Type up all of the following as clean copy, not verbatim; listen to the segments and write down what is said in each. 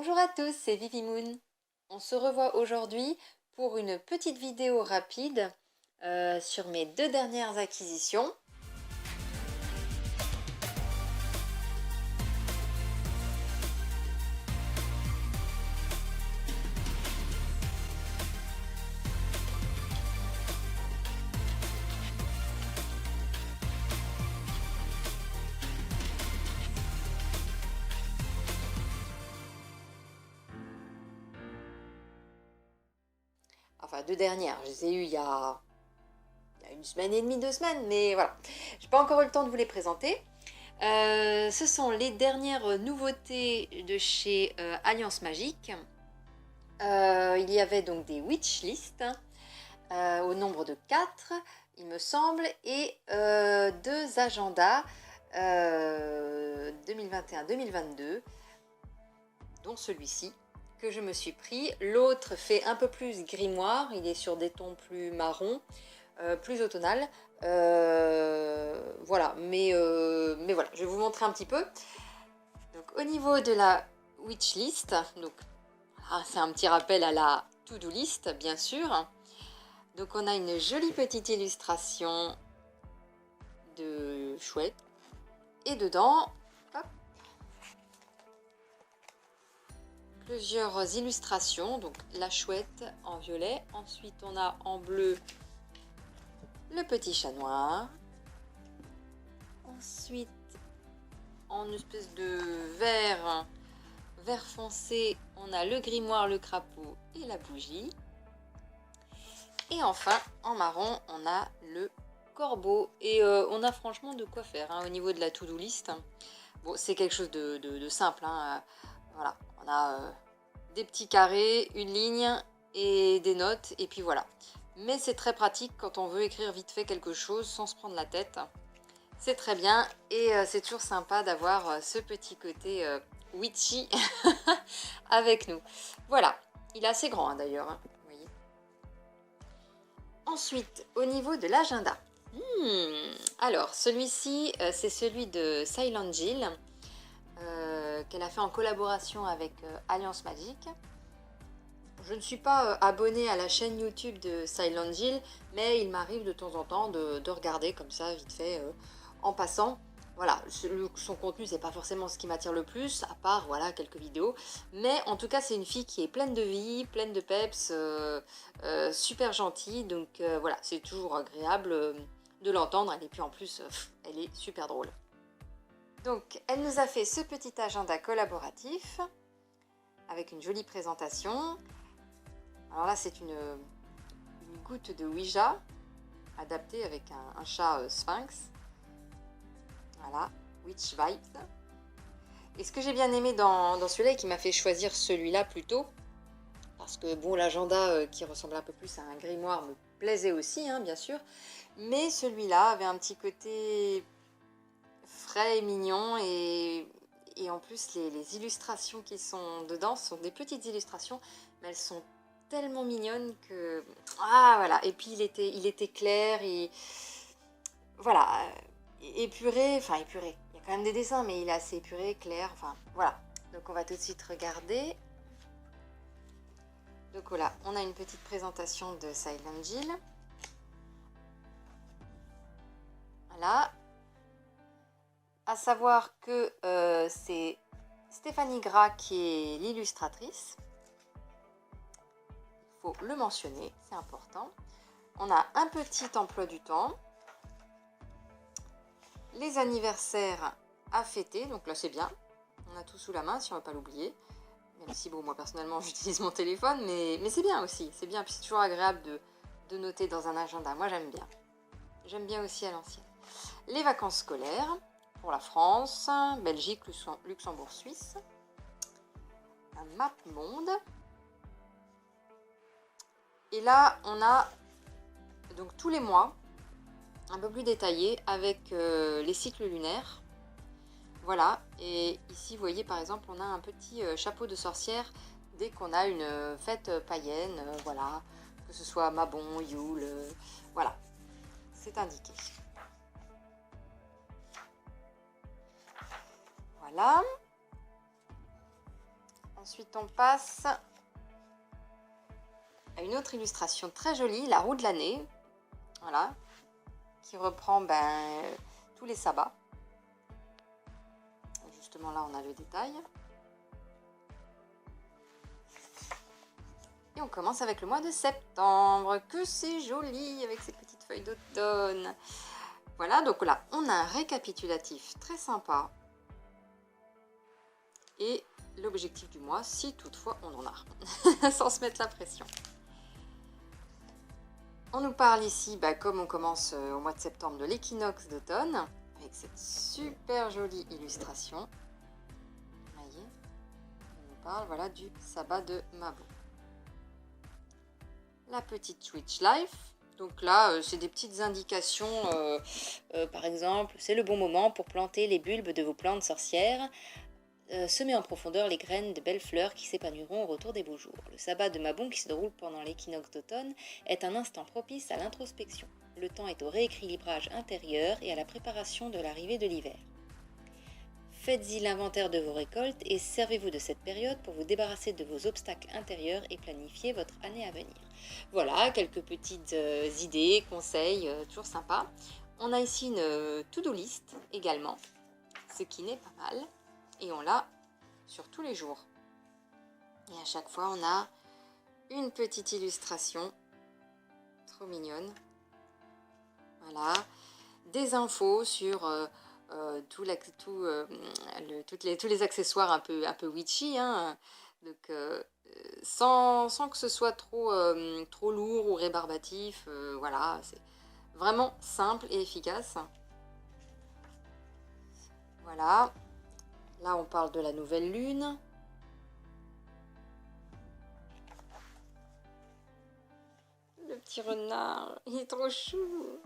Bonjour à tous, c'est Vivi Moon. On se revoit aujourd'hui pour une petite vidéo rapide sur mes deux dernières acquisitions. Enfin, deux dernières, je les ai eues il y a une semaine et demie, 2 semaines, mais voilà. J'ai pas encore eu le temps de vous les présenter. Ce sont les dernières nouveautés de chez Alliance Magique. Il y avait donc des wish lists au nombre de 4, il me semble, et 2 agendas 2021-2022, dont celui-ci que je me suis pris. L'autre fait un peu plus grimoire, il est sur des tons plus marron, plus automnal. Voilà, mais voilà, je vais vous montrer un petit peu. Donc au niveau de la wish list, donc c'est un petit rappel à la to-do list, bien sûr. Donc on a une jolie petite illustration de chouette. Et dedans, hop, plusieurs illustrations. Donc la chouette en violet. Ensuite on a en bleu le petit chat noir. Ensuite en espèce de vert foncé, on a le grimoire, le crapaud et la bougie. Et enfin en marron on a le corbeau. Et on a franchement de quoi faire au niveau de la to-do list. Bon, c'est quelque chose de simple. Voilà, on a des petits carrés, une ligne et des notes. Et puis voilà. Mais c'est très pratique quand on veut écrire vite fait quelque chose sans se prendre la tête. C'est très bien. Et c'est toujours sympa d'avoir ce petit côté witchy avec nous. Voilà. Il est assez grand d'ailleurs. Vous voyez. Ensuite, au niveau de l'agenda. Alors, celui-ci, c'est celui de Silent Jill, qu'elle a fait en collaboration avec Alliance Magique. Je ne suis pas abonnée à la chaîne YouTube de Silent Jill, mais il m'arrive de temps en temps de regarder comme ça, vite fait, en passant. Voilà, son contenu, c'est pas forcément ce qui m'attire le plus, à part voilà quelques vidéos. Mais en tout cas, c'est une fille qui est pleine de vie, pleine de peps, super gentille. Donc voilà, c'est toujours agréable de l'entendre. Et puis en plus, elle est super drôle. Donc, elle nous a fait ce petit agenda collaboratif avec une jolie présentation. Alors là, c'est une goutte de Ouija adaptée avec un chat sphinx. Voilà, Witch Vibes. Et ce que j'ai bien aimé dans celui-là et qui m'a fait choisir celui-là plutôt, parce que bon, l'agenda qui ressemblait un peu plus à un grimoire me plaisait aussi, bien sûr, mais celui-là avait un petit côté frais et mignon et en plus les illustrations qui sont dedans sont des petites illustrations, mais elles sont tellement mignonnes que voilà. Et puis il était clair et voilà, épuré, enfin épuré, il y a quand même des dessins mais il est assez épuré, clair, enfin voilà. Donc on va tout de suite regarder. Donc voilà, on a une petite présentation de Silent Jill. Voilà. À savoir que c'est Stéphanie Gras qui est l'illustratrice. Il faut le mentionner, c'est important. On a un petit emploi du temps. Les anniversaires à fêter, donc là c'est bien. On a tout sous la main si on ne va pas l'oublier. Même si bon, moi personnellement j'utilise mon téléphone, mais c'est bien aussi. C'est bien, puis c'est toujours agréable de noter dans un agenda. Moi j'aime bien. J'aime bien aussi à l'ancienne. Les vacances scolaires pour la France, Belgique, Luxembourg, Suisse. Un map monde. Et là, on a donc tous les mois, un peu plus détaillé, avec les cycles lunaires. Voilà, et ici, vous voyez, par exemple, on a un petit chapeau de sorcière dès qu'on a une fête païenne, voilà, que ce soit Mabon, Yule, voilà, c'est indiqué. Voilà. Ensuite, on passe à une autre illustration très jolie, la roue de l'année. Voilà, qui reprend tous les sabbats. Justement, là, on a le détail. Et on commence avec le mois de septembre. Que c'est joli avec ces petites feuilles d'automne. Voilà, donc là, on a un récapitulatif très sympa. Et l'objectif du mois, si toutefois on en a, sans se mettre la pression. On nous parle ici, comme on commence au mois de septembre, de l'équinoxe d'automne, avec cette super jolie illustration. Vous voyez, on nous parle voilà, du sabbat de Mabon. La petite Switch Life. Donc là, c'est des petites indications, par exemple, c'est le bon moment pour planter les bulbes de vos plantes sorcières. Semez en profondeur les graines de belles fleurs qui s'épanouiront au retour des beaux jours. Le sabbat de Mabon qui se déroule pendant l'équinoxe d'automne est un instant propice à l'introspection. Le temps est au rééquilibrage intérieur et à la préparation de l'arrivée de l'hiver. Faites-y l'inventaire de vos récoltes et servez-vous de cette période pour vous débarrasser de vos obstacles intérieurs et planifier votre année à venir. Voilà, quelques petites idées, conseils, toujours sympa. On a ici une to-do list également, ce qui n'est pas mal. Et on l'a sur tous les jours. Et à chaque fois, on a une petite illustration. Trop mignonne. Voilà. Des infos sur tous les accessoires un peu witchy. Hein. Donc, sans que ce soit trop lourd ou rébarbatif. Voilà, c'est vraiment simple et efficace. Voilà. Là, on parle de la nouvelle lune. Le petit renard, il est trop chou.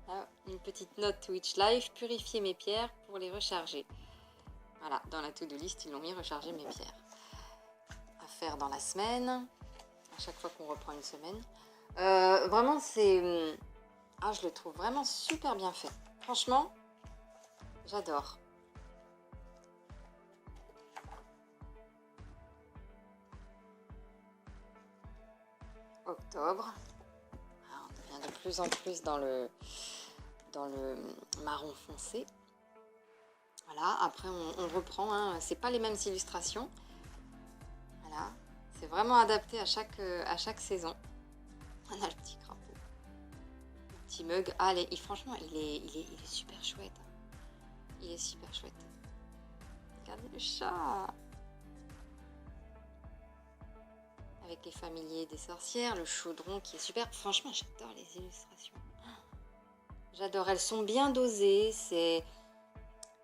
Là, une petite note Witch Life, purifier mes pierres pour les recharger. Voilà, dans la to-do list, ils l'ont mis recharger mes pierres. À faire dans la semaine, à chaque fois qu'on reprend une semaine. Vraiment, c'est... je le trouve vraiment super bien fait. Franchement, j'adore. Octobre. On devient de plus en plus dans le marron foncé. Voilà, après on reprend, hein. C'est pas les mêmes illustrations. Voilà, c'est vraiment adapté à chaque saison. On a le petit crapaud, le petit mug. Franchement, il est super chouette. Il est super chouette. Regardez le chat. Avec les familiers des sorcières, le chaudron qui est super. Franchement, j'adore les illustrations. J'adore, elles sont bien dosées.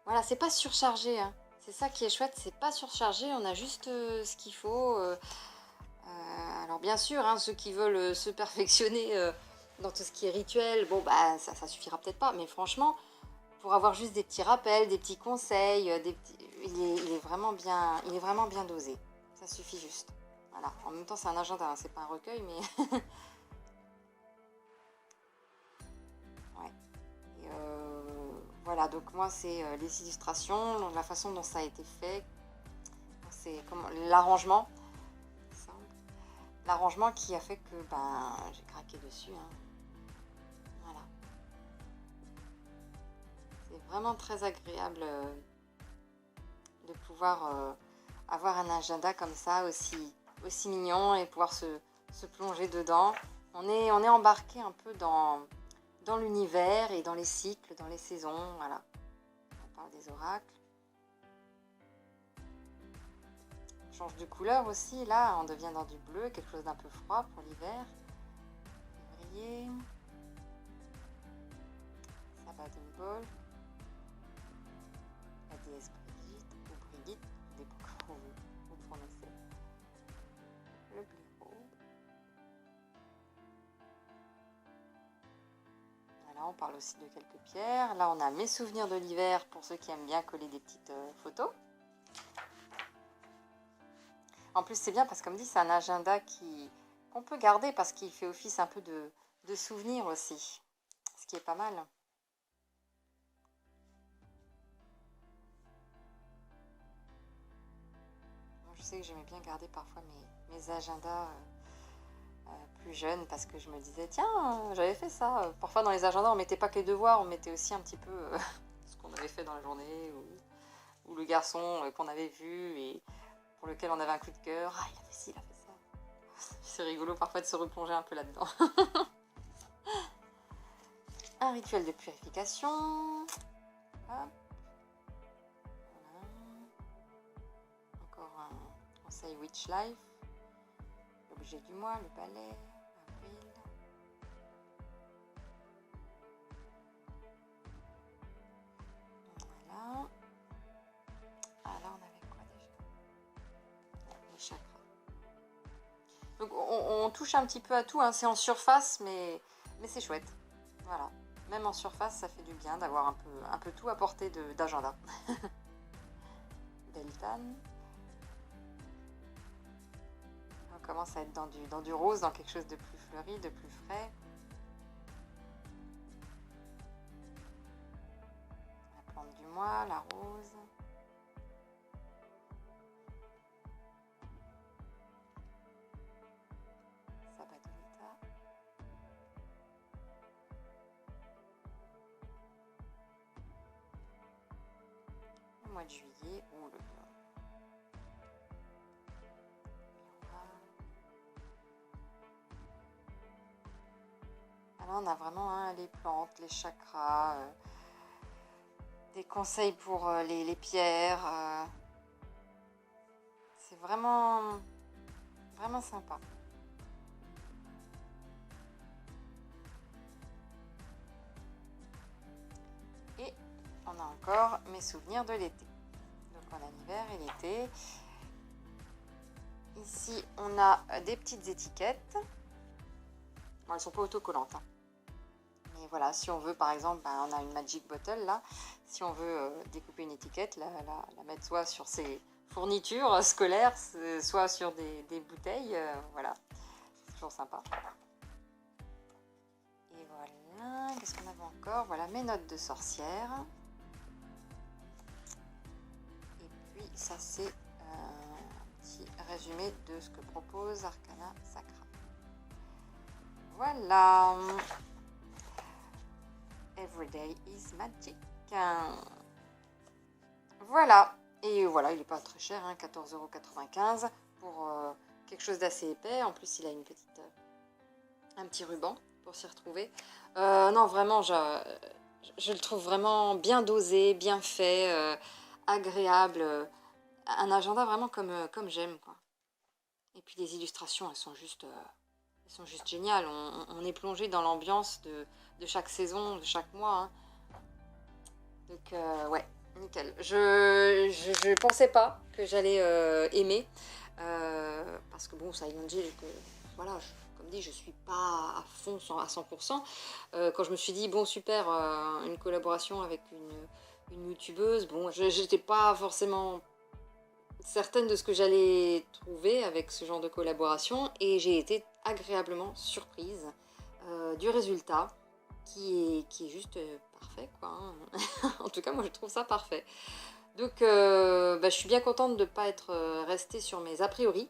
Voilà, c'est pas surchargé. Hein. C'est ça qui est chouette, c'est pas surchargé. On a juste ce qu'il faut. Alors bien sûr, hein, ceux qui veulent se perfectionner dans tout ce qui est rituel, ça suffira peut-être pas. Mais franchement, pour avoir juste des petits rappels, des petits conseils, il est vraiment bien dosé. Ça suffit juste. Voilà. En même temps, c'est un agenda, hein, c'est pas un recueil, mais... ouais. Et voilà, donc moi, c'est les illustrations, donc la façon dont ça a été fait, c'est l'arrangement. L'arrangement qui a fait que j'ai craqué dessus. Hein. Voilà. C'est vraiment très agréable de pouvoir avoir un agenda comme ça aussi mignon et pouvoir se plonger dedans. On est embarqué un peu dans l'univers et dans les cycles, dans les saisons. Voilà. On parle des oracles. On change de couleur aussi. Là, on devient dans du bleu, quelque chose d'un peu froid pour l'hiver. Février. Sabbat de Bol. La déesse Brigitte, ou Brigitte, ça dépend comment vous prononcez. Le blaireau. Voilà, on parle aussi de quelques pierres. Là, on a mes souvenirs de l'hiver pour ceux qui aiment bien coller des petites photos. En plus, c'est bien parce que, comme dit, c'est un agenda qu'on peut garder parce qu'il fait office un peu de souvenir aussi, ce qui est pas mal. sais que j'aimais bien garder parfois mes agendas plus jeunes parce que je me disais, tiens, j'avais fait ça. Parfois dans les agendas, on mettait pas que les devoirs, on mettait aussi un petit peu ce qu'on avait fait dans la journée ou le garçon qu'on avait vu et pour lequel on avait un coup de cœur. Ah, il a fait ci, il a fait ça. C'est rigolo parfois de se replonger un peu là-dedans. Un rituel de purification. Hop. Voilà. Encore un conseil Witch Life. L'objet du mois, le balai, avril. Voilà. Ah là on avait quoi déjà? Les chakras. Donc on touche un petit peu à tout, hein. C'est en surface mais c'est chouette. Voilà. Même en surface ça fait du bien d'avoir un peu tout à portée d'agenda. Beltan. On commence à être dans du rose, dans quelque chose de plus fleuri, de plus frais. La plante du mois, la rose. Sabadolita. Le mois de juillet, ou le alors on a vraiment les plantes, les chakras, des conseils pour les pierres. C'est vraiment sympa. Et on a encore mes souvenirs de l'été. Donc on a l'hiver et l'été. Ici on a des petites étiquettes. Bon, elles ne sont pas autocollantes. Hein. Mais voilà, si on veut par exemple, on a une Magic Bottle là. Si on veut découper une étiquette, la mettre soit sur ses fournitures scolaires, soit sur des bouteilles. Voilà, c'est toujours sympa. Et voilà, qu'est-ce qu'on avait encore? Voilà, mes notes de sorcière. Et puis ça c'est un petit résumé de ce que propose Arcana Sacra. Voilà. Everyday is magic. Voilà. Et voilà, il n'est pas très cher, hein, 14,95 € pour quelque chose d'assez épais. En plus, il a un petit ruban pour s'y retrouver. Non, vraiment, je le trouve vraiment bien dosé, bien fait, agréable. Un agenda vraiment comme j'aime, quoi. Et puis les illustrations, elles sont juste géniales. On est plongé dans l'ambiance de chaque saison, de chaque mois. Hein. Donc, ouais, nickel. Je pensais pas que j'allais aimer. Parce que bon, Silent Hill, voilà, comme dit, je suis pas à fond à 100%. Quand je me suis dit, bon, super, une collaboration avec une youtubeuse, bon, j'étais pas forcément certaine de ce que j'allais trouver avec ce genre de collaboration et j'ai été agréablement surprise du résultat qui est juste parfait quoi. Hein. En tout cas moi je trouve ça parfait. Donc je suis bien contente de ne pas être restée sur mes a priori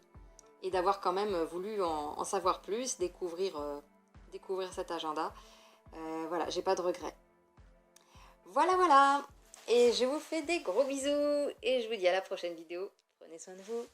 et d'avoir quand même voulu en savoir plus, découvrir cet agenda. Voilà, j'ai pas de regrets. Voilà. Et je vous fais des gros bisous et je vous dis à la prochaine vidéo. Prenez soin de vous.